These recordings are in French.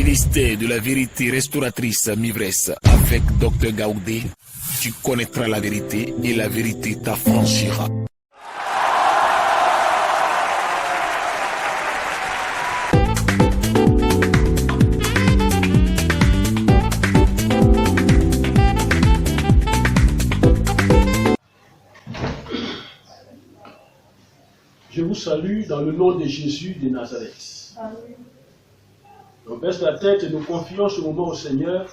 ministère de la vérité restauratrice Mivresse avec Dr Gaoudé, tu connaîtras la vérité et la vérité t'affranchira. Je vous salue dans le nom de Jésus de Nazareth. Amen. On baisse la tête et nous confions ce moment au Seigneur,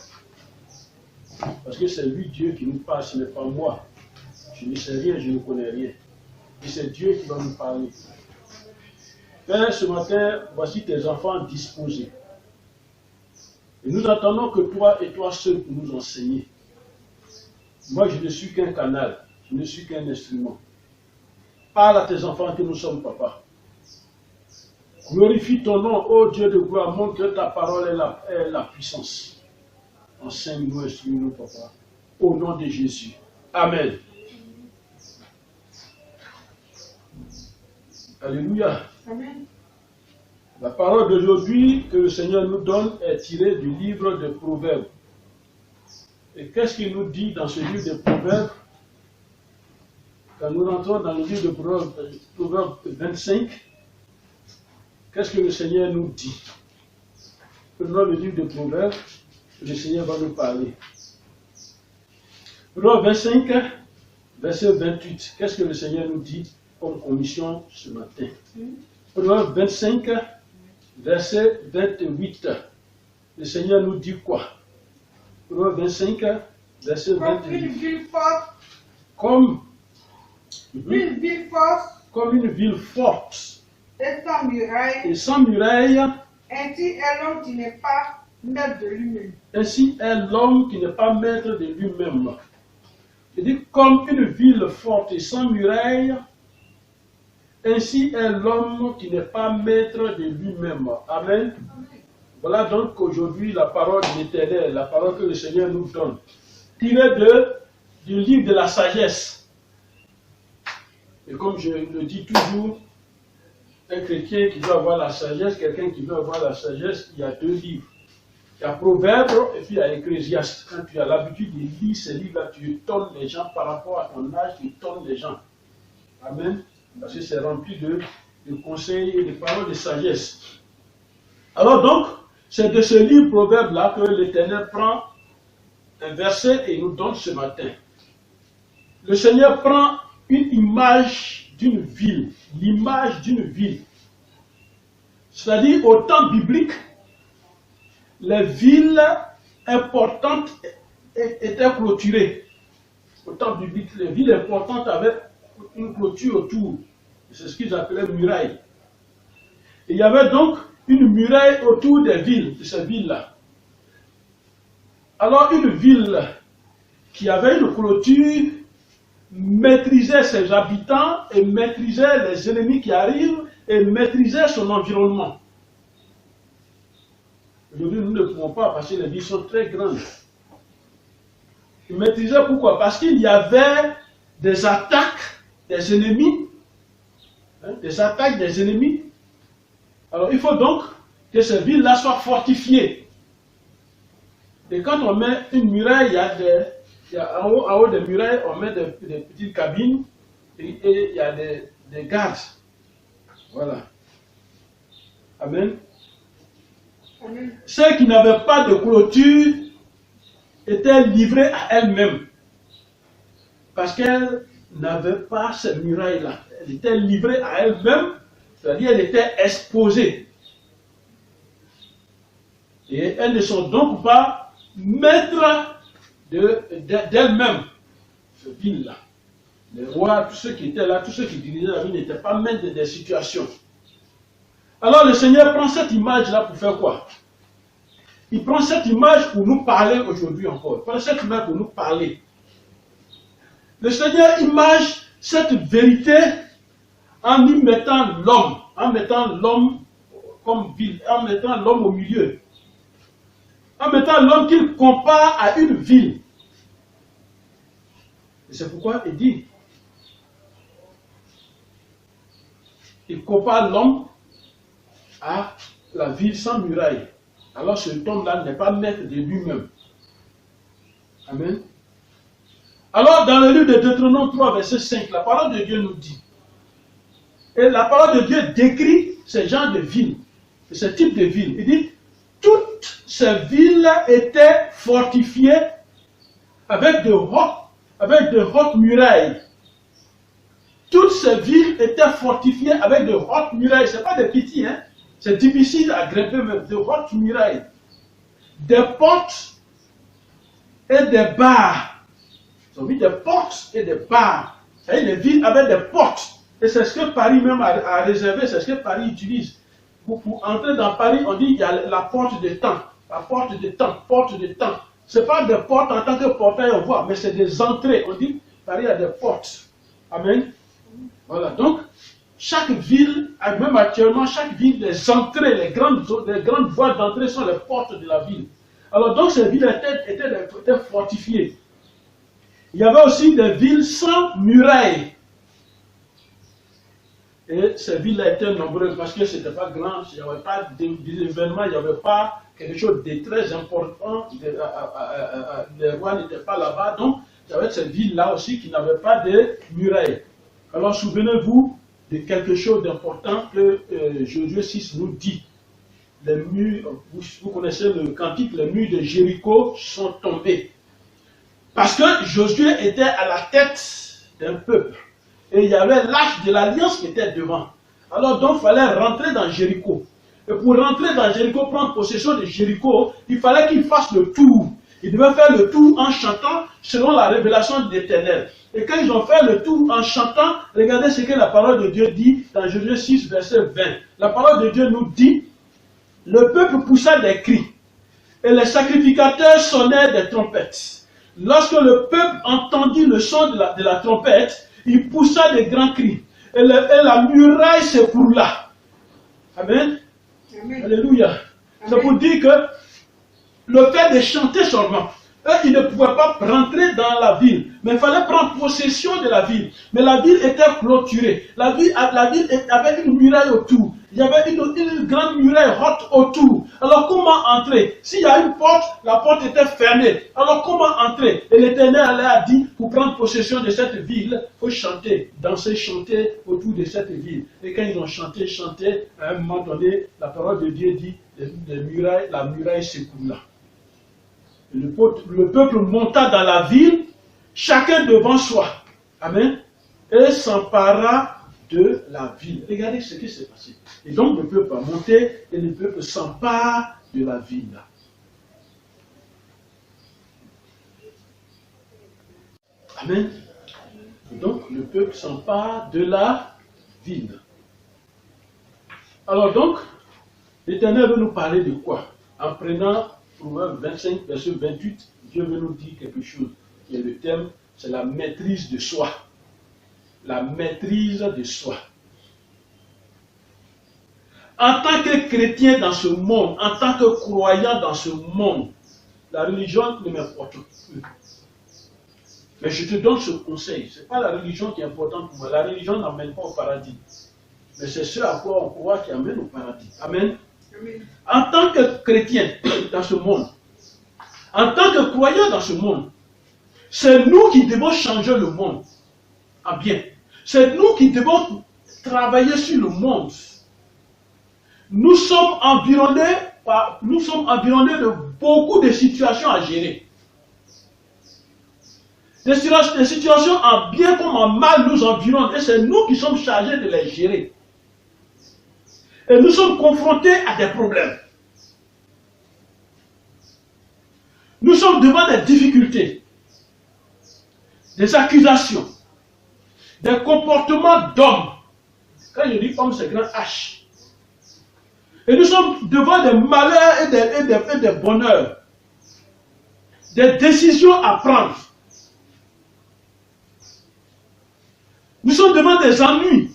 parce que c'est lui Dieu qui nous parle, ce n'est pas moi. Je ne sais rien, je ne connais rien. Et c'est Dieu qui va nous parler. Père, ce matin, voici tes enfants disposés. Et nous attendons que toi et toi seul pour nous enseigner. Moi, je ne suis qu'un canal, je ne suis qu'un instrument. Parle à tes enfants que nous sommes papa. Glorifie ton nom, ô Dieu de gloire, montre que ta parole est la puissance. Enseigne-nous, instruis-nous, papa. Au nom de Jésus. Amen. Alléluia. Amen. La parole d'aujourd'hui que le Seigneur nous donne est tirée du livre de Proverbes. Et qu'est-ce qu'il nous dit dans ce livre de Proverbes? Quand nous rentrons dans le livre de Proverbes 25, qu'est-ce que le Seigneur nous dit? Prenons le livre de Proverbes, le Seigneur va nous parler. Proverbes 25, verset 28, qu'est-ce que le Seigneur nous dit comme commission ce matin? Proverbes 25, verset 28, le Seigneur nous dit quoi? Proverbes 25, verset 28. Comme une ville forte. Comme une ville forte. Et sans muraille. Ainsi est l'homme qui n'est pas maître de lui-même. Ainsi est l'homme qui n'est pas maître de lui-même. Il dit comme une ville forte et sans muraille. Ainsi est l'homme qui n'est pas maître de lui-même. Amen. Voilà donc aujourd'hui la parole de l'Éternel, la parole que le Seigneur nous donne. Tirée du livre de la sagesse. Et comme je le dis toujours, un chrétien qui veut avoir la sagesse, quelqu'un qui veut avoir la sagesse, il y a deux livres. Il y a Proverbes et puis il y a Ecclésiaste. Quand tu as l'habitude de lire ces livres-là, tu étonnes les gens par rapport à ton âge, tu étonnes les gens. Amen. Parce que c'est rempli de conseils et de paroles de sagesse. Alors donc, c'est de ce livre Proverbes-là que l'Éternel prend un verset et nous donne ce matin. Le Seigneur prend une image d'une ville, l'image d'une ville. C'est-à-dire, au temps biblique, les villes importantes étaient clôturées. Au temps biblique, les villes importantes avaient une clôture autour. C'est ce qu'ils appelaient muraille. Et il y avait donc une muraille autour des villes, de ces villes-là. Alors, une ville qui avait une clôture maîtrisait ses habitants et maîtrisait les ennemis qui arrivent et maîtrisait son environnement. Aujourd'hui, nous ne pouvons pas parce que les villes sont très grandes. Il maîtrisait pourquoi? Parce qu'il y avait des attaques des ennemis. Des attaques des ennemis. Alors il faut donc que ces villes-là soient fortifiées. Et quand on met une muraille, en haut des murailles, on met des petites cabines et il y a des gardes. Voilà. Amen. Amen. Ceux qui n'avaient pas de clôture étaient livrés à elles-mêmes. Parce qu'elles n'avaient pas ces murailles-là. Elles étaient livrées à elles-mêmes, c'est-à-dire elles étaient exposées. Et elles ne sont donc pas maîtres d'elles-mêmes, cette ville-là. Les rois, tous ceux qui étaient là, tous ceux qui dirigeaient la ville n'étaient pas maîtres des situations. Alors le Seigneur prend cette image-là pour faire quoi? Il prend cette image pour nous parler aujourd'hui encore. Il prend cette image pour nous parler. Le Seigneur image cette vérité en y mettant l'homme, en mettant l'homme comme ville, en mettant l'homme au milieu. En mettant l'homme qu'il compare à une ville. Et c'est pourquoi il dit, il compare l'homme à la ville sans muraille. alors cet homme-là n'est pas maître de lui-même. Amen. Alors, dans le livre de Deutéronome 3, verset 5, la parole de Dieu nous dit, et la parole de Dieu décrit ce genre de ville, ce type de ville. Il dit, toutes ces villes étaient fortifiées avec de hautes murailles. Toutes ces villes étaient fortifiées avec de hautes murailles. Ce n'est pas des petits, hein? C'est difficile à grimper, mais de hautes murailles. Des portes et des barres. Ils ont mis des portes et des barres. C'est-à-dire les villes avaient des portes. Et c'est ce que Paris même a réservé, c'est ce que Paris utilise. Pour entrer dans Paris, on dit qu'il y a la porte de temps. La porte de temps, porte de temps. Ce n'est pas des portes en tant que portail, on voit, mais c'est des entrées. On dit Paris a des portes. Amen. Voilà, donc, chaque ville, même actuellement, chaque ville, les entrées, les grandes voies d'entrée sont les portes de la ville. Alors, donc, ces villes étaient fortifiées. Il y avait aussi des villes sans murailles. Et ces villes-là étaient nombreuses parce que ce n'était pas grand, il n'y avait pas d'événements, il n'y avait pas quelque chose de très important. Les rois n'étaient pas là-bas, donc il y avait ces villes-là aussi qui n'avaient pas de murailles. Alors souvenez-vous de quelque chose d'important que Josué 6 nous dit. Les murs, vous connaissez le cantique, les murs de Jéricho sont tombés. Parce que Josué était à la tête d'un peuple. Et il y avait l'arche de l'alliance qui était devant. Alors donc il fallait rentrer dans Jéricho. Et pour rentrer dans Jéricho, prendre possession de Jéricho, il fallait qu'il fasse le tour. Il devait faire le tour en chantant selon la révélation de l'Éternel. Et quand ils ont fait le tour en chantant, regardez ce que la parole de Dieu dit dans Josué 6, verset 20. La parole de Dieu nous dit, le peuple poussa des cris, et les sacrificateurs sonnaient des trompettes. Lorsque le peuple entendit le son de la trompette, il poussa des grands cris, et la muraille s'écroula. Amen. Amen. Alléluia. C'est pour dire que le fait de chanter seulement, eux, ils ne pouvaient pas rentrer dans la ville, mais il fallait prendre possession de la ville. Mais la ville était clôturée. La ville avait une muraille autour. Il y avait une grande muraille haute autour. Alors comment entrer? S'il y a une porte, la porte était fermée. Alors comment entrer? Et l'Éternel a dit, pour prendre possession de cette ville, il faut chanter, danser, chanter autour de cette ville. Et quand ils ont chanté, à un moment donné, la parole de Dieu dit, la muraille s'écoula. Le peuple monta dans la ville, chacun devant soi. Amen. Et s'empara de la ville. Regardez ce qui s'est passé. Et donc le peuple a monté et le peuple s'empare de la ville. Amen. Et donc le peuple s'empare de la ville. Alors donc, l'Éternel veut nous parler de quoi? En prenant Proverbe 25, verset 28, Dieu veut nous dire quelque chose. Et le thème, c'est la maîtrise de soi. La maîtrise de soi. En tant que chrétien dans ce monde, en tant que croyant dans ce monde, la religion ne m'importe plus. Mais je te donne ce conseil. Ce n'est pas la religion qui est importante pour moi. La religion n'amène pas au paradis. Mais c'est ce à quoi on croit qui amène au paradis. Amen. En tant que chrétien dans ce monde, en tant que croyant dans ce monde, c'est nous qui devons changer le monde en bien. C'est nous qui devons travailler sur le monde. Nous sommes environnés de beaucoup de situations à gérer. Des situations en bien comme en mal nous environnent et c'est nous qui sommes chargés de les gérer. Et nous sommes confrontés à des problèmes. Nous sommes devant des difficultés, des accusations, des comportements d'hommes. Quand je dis homme, c'est grand H. Et nous sommes devant des malheurs et des bonheurs, des décisions à prendre. Nous sommes devant des ennuis,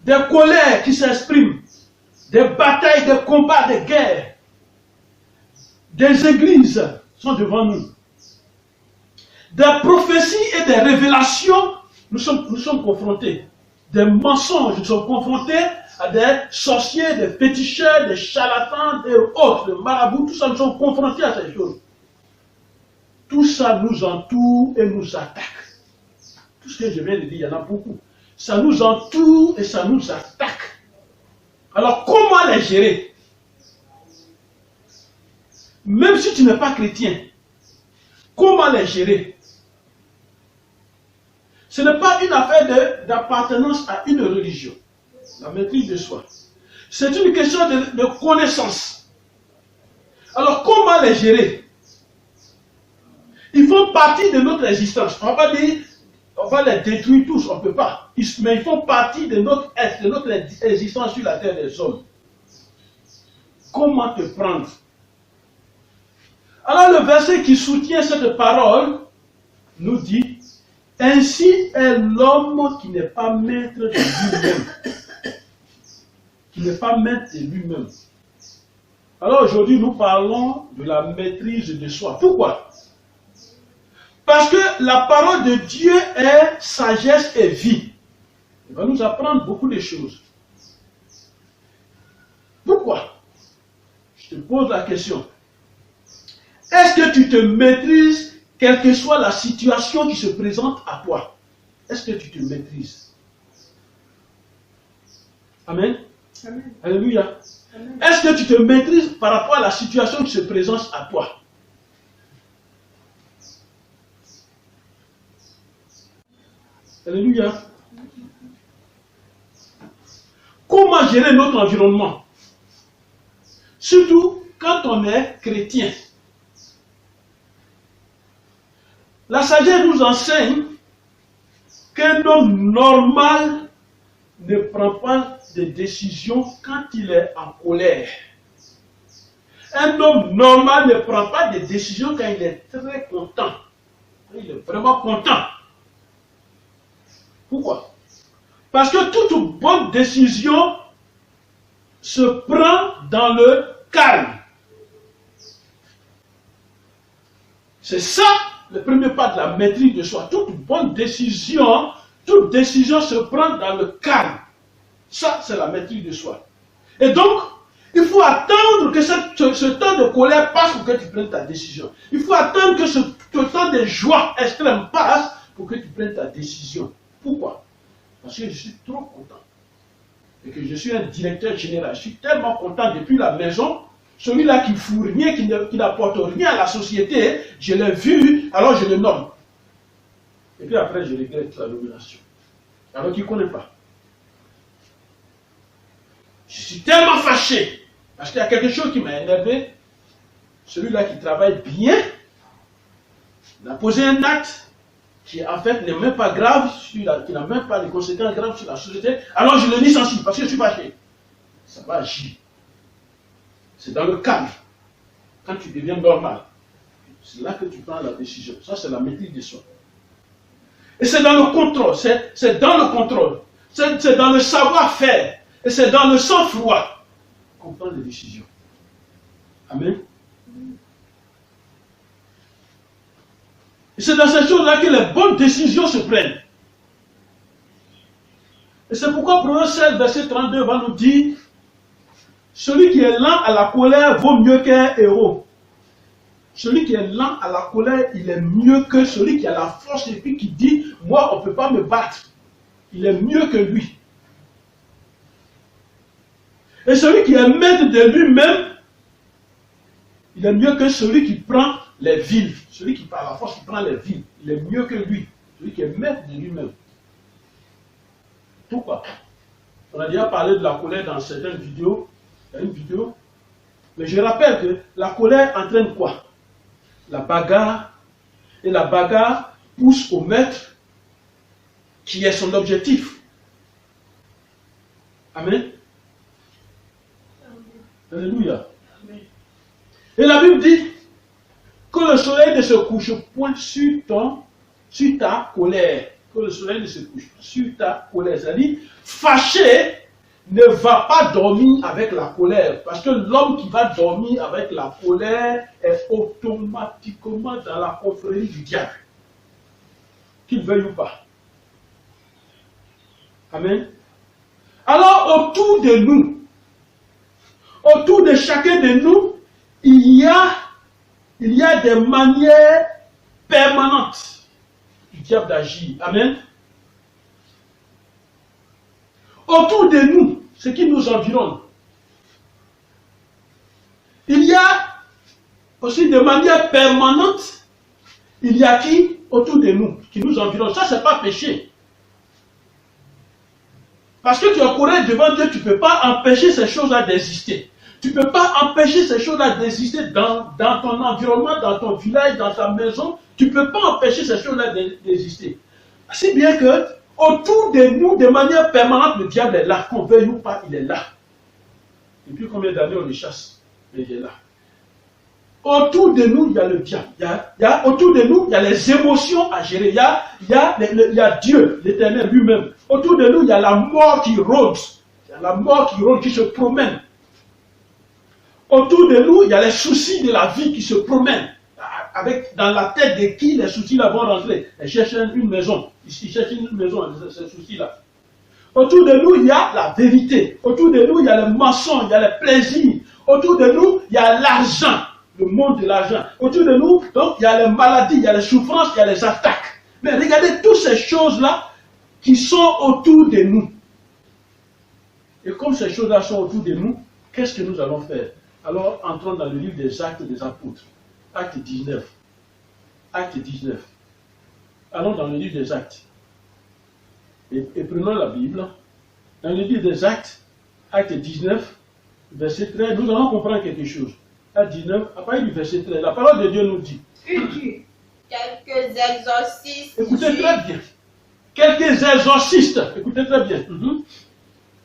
des colères qui s'expriment, des batailles, des combats, des guerres. Des églises sont devant nous. Des prophéties et des révélations, nous sommes confrontés. des mensonges, nous sommes confrontés à des sorciers, des féticheurs, des charlatans, des autres, des marabouts, tout ça, nous sommes confrontés à ces choses. Tout ça nous entoure et nous attaque. Tout ce que je viens de dire, il y en a beaucoup. Ça nous entoure et ça nous attaque. Alors, comment les gérer? Même si tu n'es pas chrétien, comment les gérer? Ce n'est pas une affaire d'appartenance à une religion, la maîtrise de soi. C'est une question de connaissance. Alors, comment les gérer? Ils font partie de notre existence. On ne va pas dire, on va les détruire tous, on ne peut pas. Mais ils font partie de notre être, de notre existence sur la terre des hommes. Comment te prendre? Alors le verset qui soutient cette parole nous dit, ainsi est l'homme qui n'est pas maître de lui-même. Qui n'est pas maître de lui-même. Alors aujourd'hui nous parlons de la maîtrise de soi. Pourquoi? Parce que la parole de Dieu est sagesse et vie. Il va nous apprendre beaucoup de choses. Pourquoi? Je te pose la question. Est-ce que tu te maîtrises, quelle que soit la situation qui se présente à toi? Est-ce que tu te maîtrises? Amen. Amen. Alléluia. Amen. Est-ce que tu te maîtrises par rapport à la situation qui se présente à toi? Alléluia. Comment gérer notre environnement? Surtout quand on est chrétien. La sagesse nous enseigne qu'un homme normal ne prend pas de décision quand il est en colère. Un homme normal ne prend pas de décision quand il est très content. Il est vraiment content. Pourquoi? Parce que toute bonne décision se prend dans le calme. C'est ça le premier pas de la maîtrise de soi. Toute bonne décision, toute décision se prend dans le calme. Ça, c'est la maîtrise de soi. Et donc, il faut attendre que ce temps de colère passe pour que tu prennes ta décision. Il faut attendre que ce temps de joie extrême passe pour que tu prennes ta décision. Pourquoi? Parce que je suis trop content. Et que je suis un directeur général. Je suis tellement content depuis la maison. Celui-là qui ne fout rien, qui n'apporte rien à la société, je l'ai vu, alors je le nomme. Et puis après, je regrette la nomination. Alors qu'il ne connaît pas. Je suis tellement fâché. Parce qu'il y a quelque chose qui m'a énervé. Celui-là qui travaille bien, il a posé un acte qui en fait n'est même pas grave, qui n'a même pas de conséquences graves sur la société, alors je le licencie parce que je suis fâché. Ça va agir. C'est dans le calme. Quand tu deviens normal, c'est là que tu prends la décision. Ça, c'est la maîtrise de soi. Et c'est dans le contrôle. C'est dans le contrôle. C'est dans le savoir-faire. Et c'est dans le sang-froid qu'on prend les décisions. Amen. Et c'est dans ces choses-là que les bonnes décisions se prennent. Et c'est pourquoi Proverbe 16, verset 32 va nous dire, celui qui est lent à la colère vaut mieux qu'un héros. Celui qui est lent à la colère, il est mieux que celui qui a la force et puis qui dit, moi on ne peut pas me battre. Il est mieux que lui. Et celui qui est maître de lui-même, il est mieux que celui qui prend les villes. Celui qui par la force qui prend les villes, il est mieux que lui. Celui qui est maître de lui-même. Pourquoi? On a déjà parlé de la colère dans certaines vidéos. Il y a une vidéo. Mais je rappelle que la colère entraîne quoi? La bagarre. Et la bagarre pousse au maître qui est son objectif. Amen. Alléluia. Et la Bible dit que le soleil ne se couche point sur ta colère. Que le soleil ne se couche pas sur ta colère. C'est-à-dire, fâché ne va pas dormir avec la colère. Parce que l'homme qui va dormir avec la colère est automatiquement dans la confrérie du diable. Qu'il veuille ou pas. Amen. Alors, autour de nous, autour de chacun de nous, il y a des manières permanentes du diable d'agir. Amen. Autour de nous, ce qui nous environne, il y a aussi de manière permanente, il y a qui autour de nous, qui nous environne. Ça, c'est pas péché. Parce que tu es courant devant Dieu, tu ne peux pas empêcher ces choses-là d'exister. Tu ne peux pas empêcher ces choses-là d'exister dans ton environnement, dans ton village, dans ta maison. Tu ne peux pas empêcher ces choses-là d'exister. Si bien que, autour de nous, de manière permanente, le diable est là. Qu'on veuille ou pas, il est là. Depuis combien d'années on le chasse? Mais il est là. Autour de nous, il y a le diable. Autour de nous, il y a les émotions à gérer. Il y a Dieu, l'Éternel lui-même. Autour de nous, il y a la mort qui rôde. Il y a la mort qui rôde, qui se promène. Autour de nous, il y a les soucis de la vie qui se promènent. Dans la tête de qui les soucis-là vont rentrer. Ils cherchent une maison. Ils cherchent une maison, ces soucis-là. Autour de nous, il y a la vérité. Autour de nous, il y a le mensonge, il y a le plaisir. Autour de nous, il y a l'argent. Le monde de l'argent. Autour de nous, donc, il y a les maladies, il y a les souffrances, il y a les attaques. Mais regardez toutes ces choses-là qui sont autour de nous. Et comme ces choses-là sont autour de nous, qu'est-ce que nous allons faire? Alors, entrons dans le livre des Actes des Apôtres. Acte 19. Acte 19. Allons dans le livre des Actes. Et prenons la Bible. Dans le livre des Actes, Acte 19, verset 13, nous allons comprendre quelque chose. Acte 19, à partir du verset 13, la parole de Dieu nous dit. Quelques exorcistes. Écoutez très bien. Quelques exorcistes. Écoutez très bien.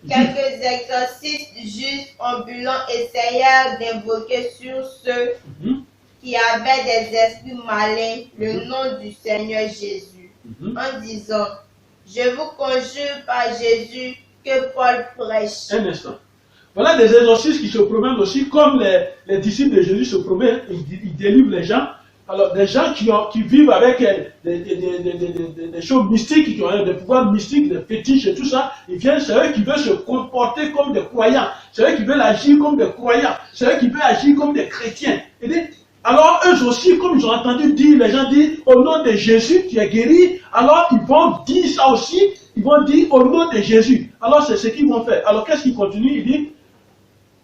Quelques exorcistes juifs ambulants essayèrent d'invoquer sur ceux qui avaient des esprits malins le nom du Seigneur Jésus, en disant, je vous conjure par Jésus que Paul prêche. Un instant. Voilà des exorcistes qui se promènent aussi, comme les disciples de Jésus se promènent, ils délivrent les gens. Alors, des gens qui vivent avec des choses mystiques, qui ont des pouvoirs mystiques, des fétiches et tout ça, ils viennent, c'est eux qui veulent se comporter comme des croyants, c'est eux qui veulent agir comme des croyants, c'est eux qui veulent agir comme des chrétiens. Alors, eux aussi, comme ils ont entendu dire, les gens disent, au nom de Jésus, tu es guéri, alors ils vont dire ça aussi, ils vont dire, au nom de Jésus. Alors, c'est ce qu'ils vont faire. Alors, qu'est-ce qu'ils continuent? Ils disent,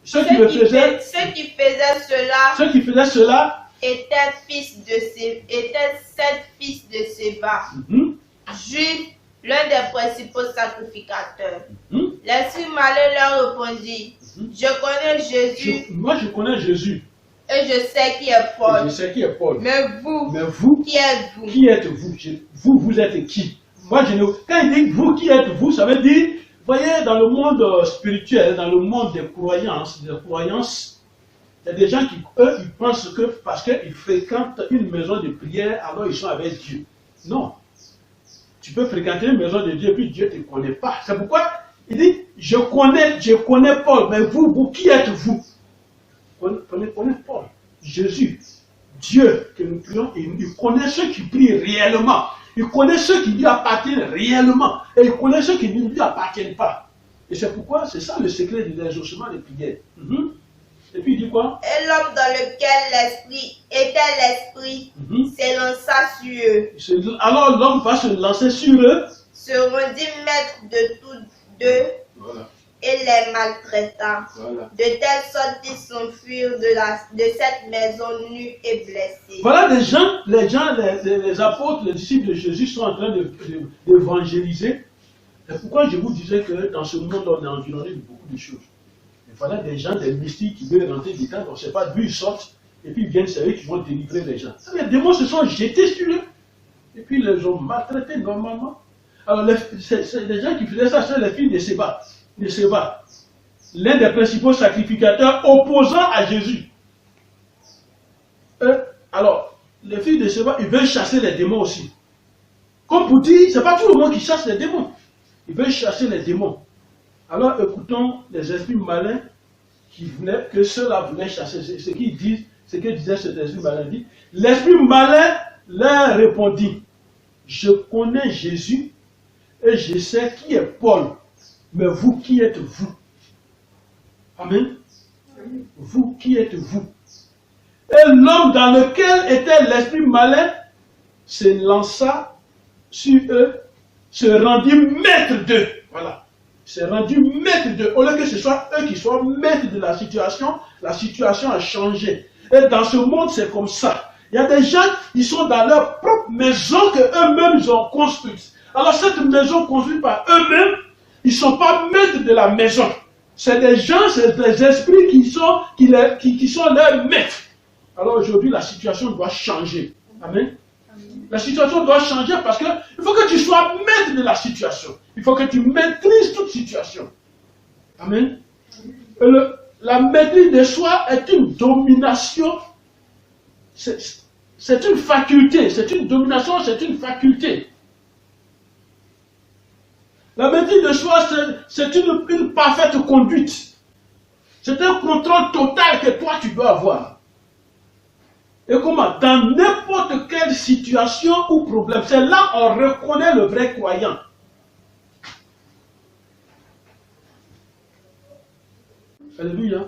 ceux qui faisaient cela, étaient sept fils de Séba, juifs, l'un des principaux sacrificateurs. L'esprit malin leur répondit, je connais Jésus. Moi, je connais Jésus. Et je sais qui est Paul. Mais vous, qui êtes-vous? Qui êtes-vous? Vous êtes qui? Moi, quand il dit vous, qui êtes-vous, ça veut dire, voyez, dans le monde spirituel, dans le monde des croyances, il y a des gens qui, eux, ils pensent que parce qu'ils fréquentent une maison de prière, alors ils sont avec Dieu. Non. Tu peux fréquenter une maison de Dieu, puis Dieu ne te connaît pas. C'est pourquoi il dit, je connais Paul, mais vous, qui êtes-vous? Prenez Paul, Jésus, Dieu que nous prions, il connaît ceux qui prient réellement. Il connaît ceux qui lui appartiennent réellement. Et il connaît ceux qui ne lui appartiennent pas. Et c'est pourquoi, c'est ça le secret de l'exaucement des prières. Et puis il dit quoi? Et l'homme dans lequel l'esprit s'élança sur eux. Alors l'homme va se lancer sur eux. Se rendit maître de tous deux. Voilà. Et les maltraita. Voilà. De telle sorte qu'ils s'enfuirent de cette maison nue et blessée. Voilà les apôtres, les disciples de Jésus sont en train d'évangéliser. Et pourquoi je vous disais que dans ce monde on est environné de beaucoup de choses. Et voilà des gens, des mystiques qui veulent rentrer dedans, on ne sait pas d'où ils sortent, et puis ils viennent, c'est eux qui vont délivrer les gens. Les démons se sont jetés sur eux, et puis ils les ont maltraités normalement. Alors c'est les gens qui faisaient ça, c'est les filles de Séba. L'un des principaux sacrificateurs opposants à Jésus. Alors, les filles de Séba, ils veulent chasser les démons aussi. Comme pour dire, ce n'est pas tout le monde qui chasse les démons. Ils veulent chasser les démons. Alors écoutons les esprits malins que ceux-là voulaient chasser. Ce qu'ils disent, ce que disait cet esprit malin dit. L'esprit malin leur répondit, je connais Jésus et je sais qui est Paul. Mais vous, qui êtes-vous? Amen. Vous, qui êtes-vous? Et l'homme dans lequel était l'esprit malin se lança sur eux, se rendit maître d'eux. Voilà. Se rendit maître d'eux. Au lieu que ce soit eux qui soient maîtres de la situation a changé. Et dans ce monde, c'est comme ça. Il y a des gens, ils sont dans leur propre maison que eux-mêmes ils ont construite. Alors cette maison construite par eux-mêmes, ils ne sont pas maîtres de la maison. C'est des gens, c'est des esprits qui sont leurs maîtres. Alors aujourd'hui, la situation doit changer. Amen. La situation doit changer parce qu'il faut que tu sois maître de la situation. Il faut que tu maîtrises toute situation. Amen. La maîtrise de soi est une domination. C'est une faculté. C'est une domination, c'est une faculté. La maîtrise de soi, c'est une parfaite conduite. C'est un contrôle total que toi, tu dois avoir. Et comment? Dans n'importe quelle situation ou problème. C'est là qu'on reconnaît le vrai croyant. Alléluia.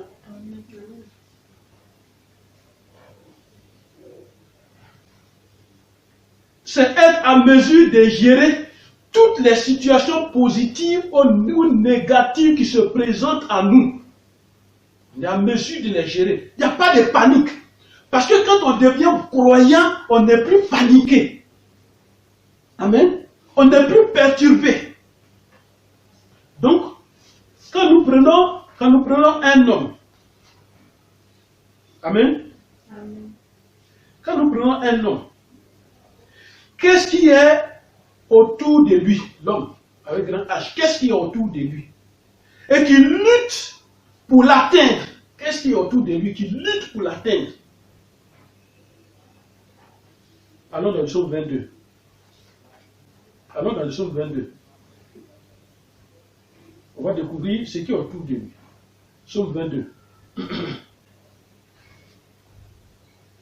C'est être à mesure de gérer toutes les situations positives ou négatives qui se présentent à nous. On est à mesure de les gérer. Il n'y a pas de panique. Parce que quand on devient croyant, on n'est plus paniqué. Amen. On n'est plus perturbé. Donc, quand nous prenons un homme, amen. Quand nous prenons un homme, qu'est-ce qui est autour de lui, l'homme, avec grand H, qu'est-ce qui est autour de lui? Et qui lutte pour l'atteindre. Qu'est-ce qui est autour de lui qui lutte pour l'atteindre? Allons dans le psaume 22. Allons dans le psaume 22. On va découvrir ce qui est autour de lui. Psaume 22.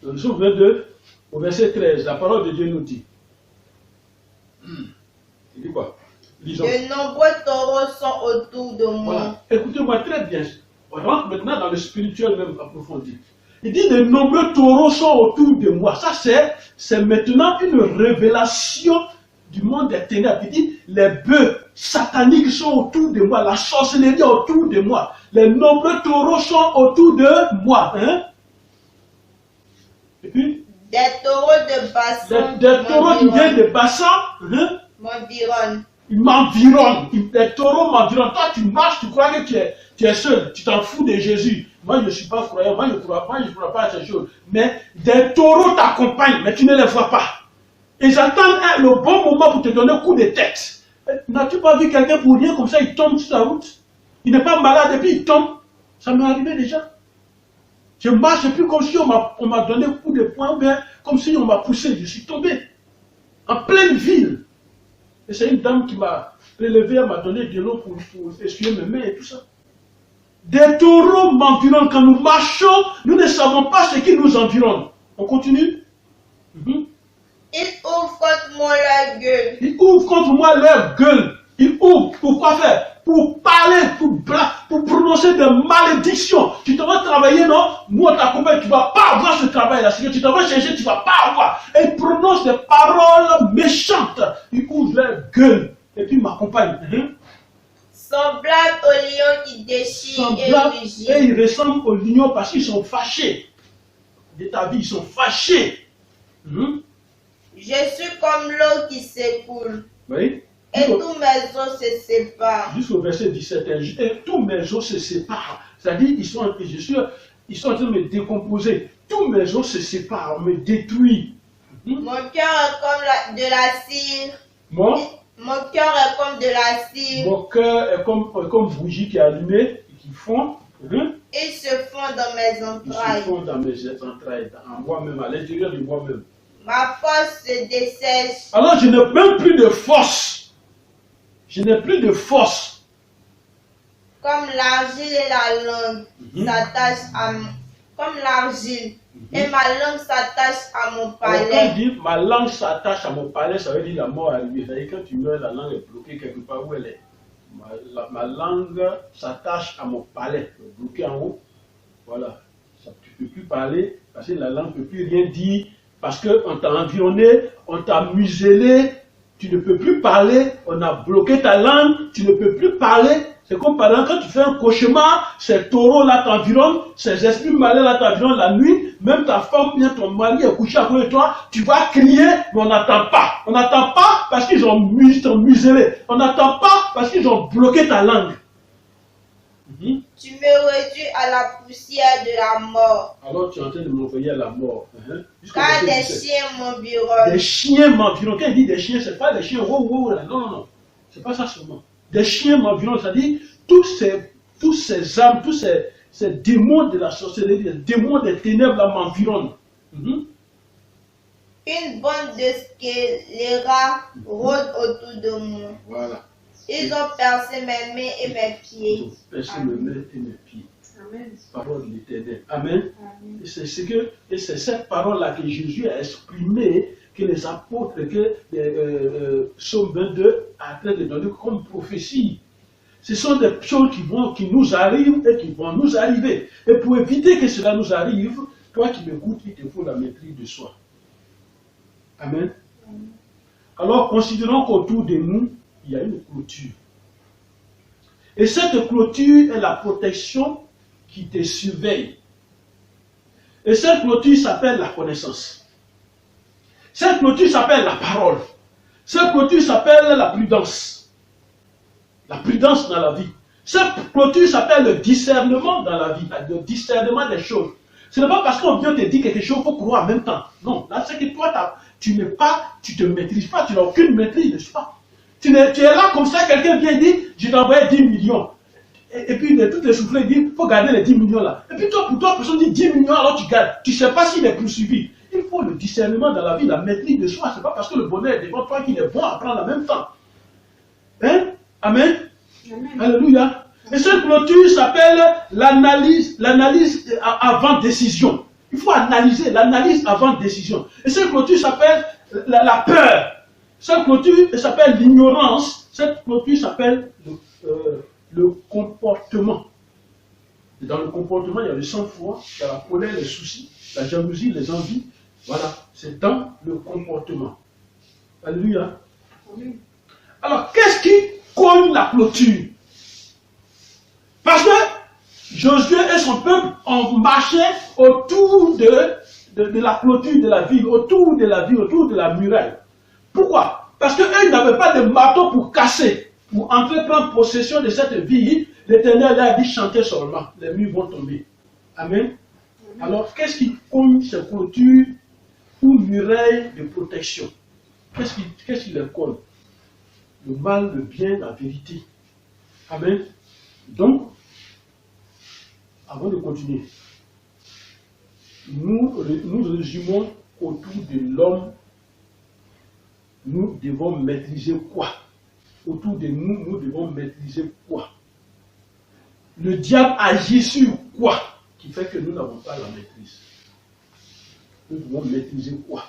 Dans le psaume 22, au verset 13, la parole de Dieu nous dit. Il dit quoi? Lisons. De nombreux taureaux sont autour de moi. Voilà. Écoutez-moi très bien. On rentre maintenant dans le spirituel même approfondi. Il dit de nombreux taureaux sont autour de moi. Ça c'est maintenant une révélation du monde des ténèbres. Il dit les bœufs sataniques sont autour de moi. La sorcellerie est autour de moi. Les nombreux taureaux sont autour de moi. Hein? Et puis des taureaux de bassin. Des taureaux qui viennent de bassin. Hein? M'environnent. Ils m'environnent. Les taureaux m'environnent. Toi, tu marches, tu crois que tu es seul. Tu t'en fous de Jésus. Moi, je ne suis pas croyant. Moi, je ne crois pas à ces choses. Mais des taureaux t'accompagnent, mais tu ne les vois pas. Ils attendent le bon moment pour te donner un coup de tête. N'as-tu pas vu quelqu'un pour rien comme ça, il tombe sur la route? Il n'est pas malade et puis il tombe. Ça m'est arrivé déjà. Je marche et puis comme si on m'a donné un coup de poing, bien, comme si on m'a poussé. Je suis tombé. En pleine ville. Et c'est une dame qui m'a prélevé, elle m'a donné de l'eau pour essuyer mes mains et tout ça. Des taureaux m'environnent. Quand nous marchons, nous ne savons pas ce qui nous environne. On continue. Ils ouvrent contre moi leur gueule. Ils ouvrent contre moi leur gueule. Ils ouvrent pour quoi faire? Pour parler, pour prononcer des malédictions. Tu devrais travailler, non? Nous, on t'accompagne, tu ne vas pas avoir ce travail-là. Si tu devrais chercher, tu ne vas pas avoir. Et ils prononcent des paroles méchantes. Ils ouvrent leur gueule. Et puis ils m'accompagnent. Semblable au lion qui déchire et rugit. Et ils ressemblent aux lions parce qu'ils sont fâchés. De ta vie, ils sont fâchés. Je suis comme l'eau qui s'écoule. Oui. Et tous mes os se séparent. Jusqu'au verset 17. Et tous mes os se séparent. C'est-à-dire, ils sont en train de me décomposer. Tous mes os se séparent, me détruisent. Mon cœur est comme de la cire. Mon cœur est comme de la cire. Mon cœur est comme bougie qui est allumée et qui fond. Ils se font dans mes entrailles. Ils se font dans mes entrailles, en moi-même, à l'intérieur de moi-même. Ma force se dessèche. Alors je n'ai même plus de force. Je n'ai plus de force. Comme l'argile et la langue s'attachent à comme l'argile, et ma langue s'attache à mon Alors, quand il palais. dit ma langue s'attache à mon palais, ça veut dire la mort arrivée. C'est-à-dire quand tu meurs, la langue est bloquée quelque part où elle est. Ma langue s'attache à mon palais, bloquée en haut. Voilà. Ça, tu ne peux plus parler parce que la langue ne peut plus rien dire. Parce qu'on t'a environné, on t'a muselé, tu ne peux plus parler, on a bloqué ta langue, tu ne peux plus parler. C'est comme par exemple quand tu fais un cauchemar, ces taureaux là t'environnent, ces esprits malins là t'environnent la nuit, même ta femme, bien ton mari est couché à côté de toi, tu vas crier, mais on n'entend pas. On n'entend pas parce qu'ils ont muselé. On n'entend pas parce qu'ils ont bloqué ta langue. Tu me réduis à la poussière de la mort. Alors tu es en train de m'envoyer à la mort. Car des chiens m'environnent. Des chiens m'environnent. Quand il dit des chiens, ce n'est pas des chiens wow, là. Non, non, non. Ce n'est pas ça seulement. Des chiens m'environnent, c'est-à-dire tous ces âmes, tous ces démons de la sorcellerie, les démons des ténèbres là m'environnent. Une bande de scélérats rôde autour de moi. Voilà. Ils ont percé mes mains et mes pieds. Ils ont percé mes mains et mes pieds. Amen. Parole de l'Éternel. Amen. Amen. Et c'est cette parole-là que Jésus a exprimée, que les apôtres, que Psaume 22 a train de donner comme prophétie. Ce sont des choses qui nous arrivent et qui vont nous arriver. Et pour éviter que cela nous arrive, toi qui m'écoutes, il te faut la maîtrise de soi. Amen. Alors, considérons qu'autour de nous, il y a une clôture. Et cette clôture est la protection qui te surveille. Et cette clôture s'appelle la connaissance. Cette clôture s'appelle la parole. Cette clôture s'appelle la prudence. La prudence dans la vie. Cette clôture s'appelle le discernement dans la vie. Le discernement des choses. Ce n'est pas parce qu'on vient te dire quelque chose qu'il faut croire en même temps. Non, là c'est que toi, tu te maîtrises pas, tu n'as aucune maîtrise de soi. Tu es là comme ça, quelqu'un vient dire, je t'ai envoyé 10 millions. Et puis de toutes les soufflets, il dit, il faut garder les 10 millions là. Et puis toi, pour toi, personne dit 10 millions, alors tu gardes. Tu ne sais pas s'il est poursuivi. Il faut le discernement dans la vie, la maîtrise de soi. Ce n'est pas parce que le bonheur est devant toi qu'il est bon à prendre en même temps. Hein? Amen? Amen. Alléluia. Et cette clôture s'appelle l'analyse avant décision. Il faut analyser l'analyse avant décision. Et cette clôture s'appelle la peur. Cette clôture s'appelle l'ignorance. Cette clôture s'appelle le comportement. Et dans le comportement, il y a le sang-froid, il y a la colère, les soucis, la jalousie, les envies. Voilà, c'est dans le comportement. Alléluia. Alors, qu'est-ce qui cogne la clôture? Parce que Josué et son peuple ont marché autour de la clôture de la ville, autour de la ville, autour de la muraille. Pourquoi? Parce qu'eux n'avaient pas de marteau pour casser, pour entrer prendre possession de cette ville. L'Éternel a dit chanter seulement, les murs vont tomber. Amen. Alors, qu'est-ce qui cogne ces clôtures ou murailles de protection? Qu'est-ce qui les cogne? Le mal, le bien, la vérité. Amen. Donc, avant de continuer, nous résumons autour de l'homme. Nous devons maîtriser quoi? Autour de nous, nous devons maîtriser quoi? Le diable agit sur quoi? Qui fait que nous n'avons pas la maîtrise. Nous devons maîtriser quoi?